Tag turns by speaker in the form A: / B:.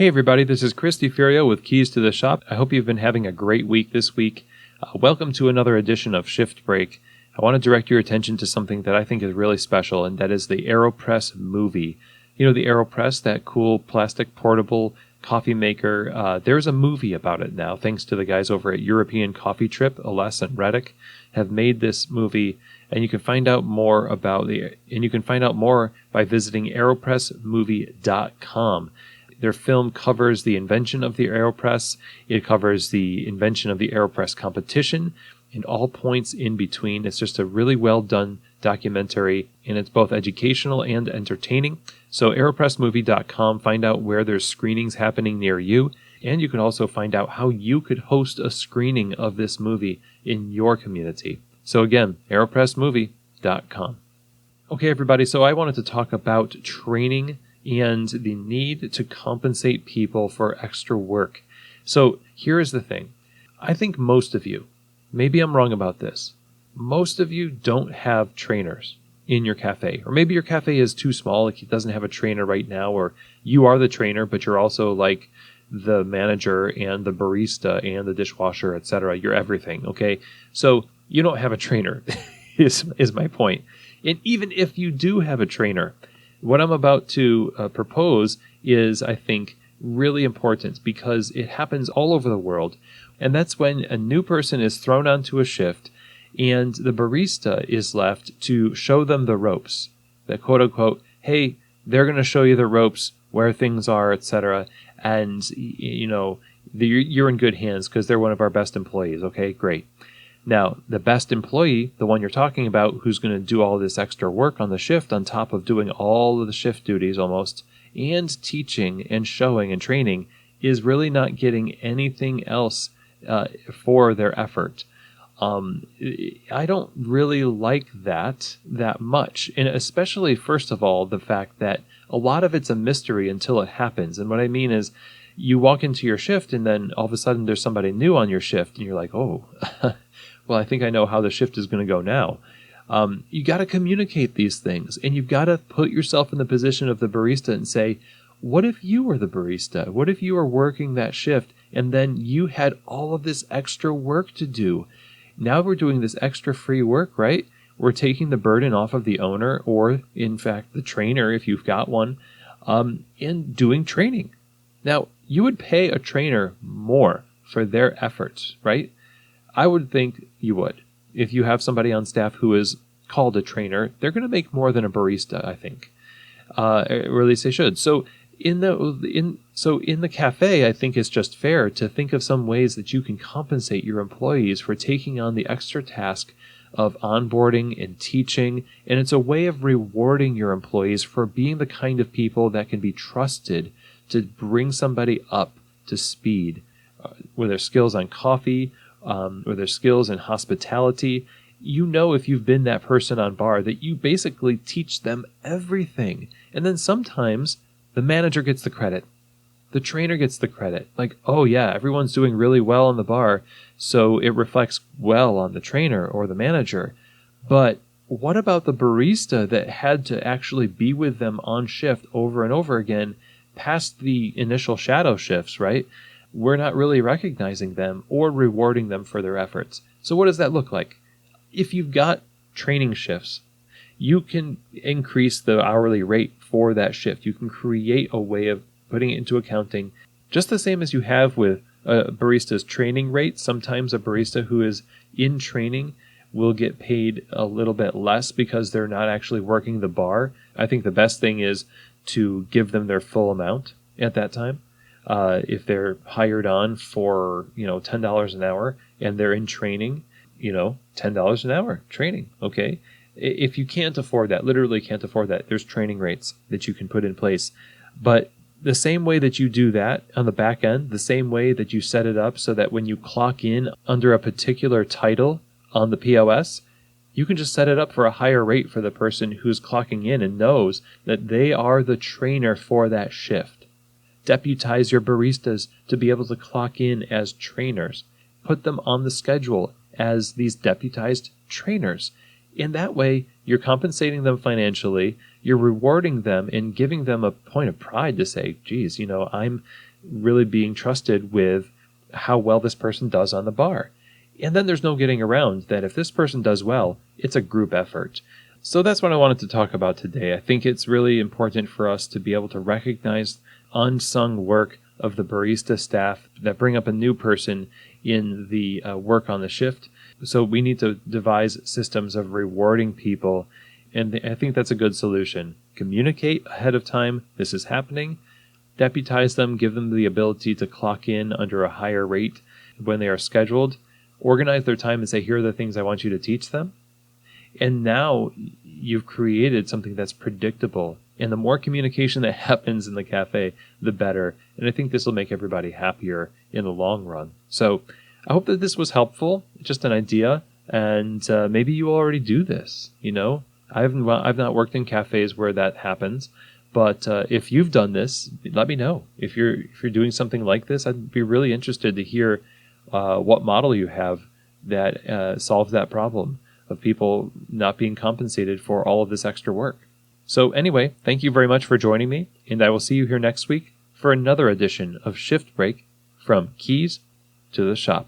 A: Hey everybody, this is Chris DeFurio with Keys to the Shop. I hope you've been having a great week this week. Welcome to another edition of Shift Break. I want to direct your attention to something that I think is really special, and that is the AeroPress movie. You know the AeroPress, that cool plastic portable coffee maker? There's a movie about it now, thanks to the guys over at European Coffee Trip. Aless and Reddick have made this movie, and you can find out more by visiting aeropressmovie.com. Their film covers the invention of the AeroPress. It covers the invention of the AeroPress competition and all points in between. It's just a really well done documentary, and it's both educational and entertaining. So aeropressmovie.com, find out where there's screenings happening near you, and you can also find out how you could host a screening of this movie in your community. So again, aeropressmovie.com. Okay, everybody, so I wanted to talk about training and the need to compensate people for extra work. So here is the thing. I think most of you, maybe I'm wrong about this, most of you don't have trainers in your cafe. Or maybe your cafe is too small, like it doesn't have a trainer right now, or you are the trainer, but you're also like the manager and the barista and the dishwasher, etc. You're everything, okay? So you don't have a trainer, is my point. And even if you do have a trainer, what I'm about to propose is, I think, really important because it happens all over the world. And that's when a new person is thrown onto a shift and the barista is left to show them the ropes. That quote unquote, hey, they're going to show you the ropes, where things are, etc. And, you know, you're in good hands because they're one of our best employees. Okay, great. Now, the best employee, the one you're talking about, who's going to do all this extra work on the shift on top of doing all of the shift duties almost, and teaching and showing and training, is really not getting anything else for their effort. I don't really like that much. And especially, first of all, the fact that a lot of it's a mystery until it happens. And what I mean is, you walk into your shift and then all of a sudden there's somebody new on your shift and you're like, oh, well, I think I know how the shift is going to go now. You got to communicate these things, and you've got to put yourself in the position of the barista and say, what if you were the barista? What if you were working that shift and then you had all of this extra work to do? Now we're doing this extra free work, right? We're taking the burden off of the owner, or in fact, the trainer, if you've got one, and doing training. Now, you would pay a trainer more for their efforts, right? I would think you would. If you have somebody on staff who is called a trainer, they're going to make more than a barista, I think. Or at least they should. So in the cafe, I think it's just fair to think of some ways that you can compensate your employees for taking on the extra task of onboarding and teaching. And it's a way of rewarding your employees for being the kind of people that can be trusted to bring somebody up to speed with their skills on coffee, or their skills in hospitality. You know, if you've been that person on bar, that you basically teach them everything. And then sometimes the manager gets the credit. The trainer gets the credit. Like, oh yeah, everyone's doing really well on the bar, so it reflects well on the trainer or the manager. But what about the barista that had to actually be with them on shift over and over again past the initial shadow shifts, right? We're not really recognizing them or rewarding them for their efforts. So what does that look like? If you've got training shifts, you can increase the hourly rate for that shift. You can create a way of putting it into accounting, just the same as you have with a barista's training rate. Sometimes a barista who is in training will get paid a little bit less because they're not actually working the bar. I think the best thing is to give them their full amount at that time. If they're hired on for, $10 an hour and they're in training, $10 an hour training. Okay. If you can't afford that, literally can't afford that, there's training rates that you can put in place. But the same way that you do that on the back end, the same way that you set it up so that when you clock in under a particular title on the POS, you can just set it up for a higher rate for the person who's clocking in and knows that they are the trainer for that shift. Deputize your baristas to be able to clock in as trainers. Put them on the schedule as these deputized trainers. In that way, you're compensating them financially. you're rewarding them and giving them a point of pride to say, geez, I'm really being trusted with how well this person does on the bar. And then there's no getting around that if this person does well, it's a group effort. So that's what I wanted to talk about today. I think it's really important for us to be able to recognize unsung work of the barista staff that bring up a new person in the work on the shift. So we need to devise systems of rewarding people, and I think that's a good solution. Communicate ahead of time this is happening, deputize them, give them the ability to clock in under a higher rate when they are scheduled, organize their time and say, here are the things I want you to teach them. And now you've created something that's predictable. And the more communication that happens in the cafe, the better. And I think this will make everybody happier in the long run. So I hope that this was helpful. Just an idea. And maybe you already do this. I've not worked in cafes where that happens. But if you've done this, let me know. If you're doing something like this, I'd be really interested to hear what model you have that solves that problem of people not being compensated for all of this extra work. So anyway, thank you very much for joining me, and I will see you here next week for another edition of Shift Break from Keys to the Shop.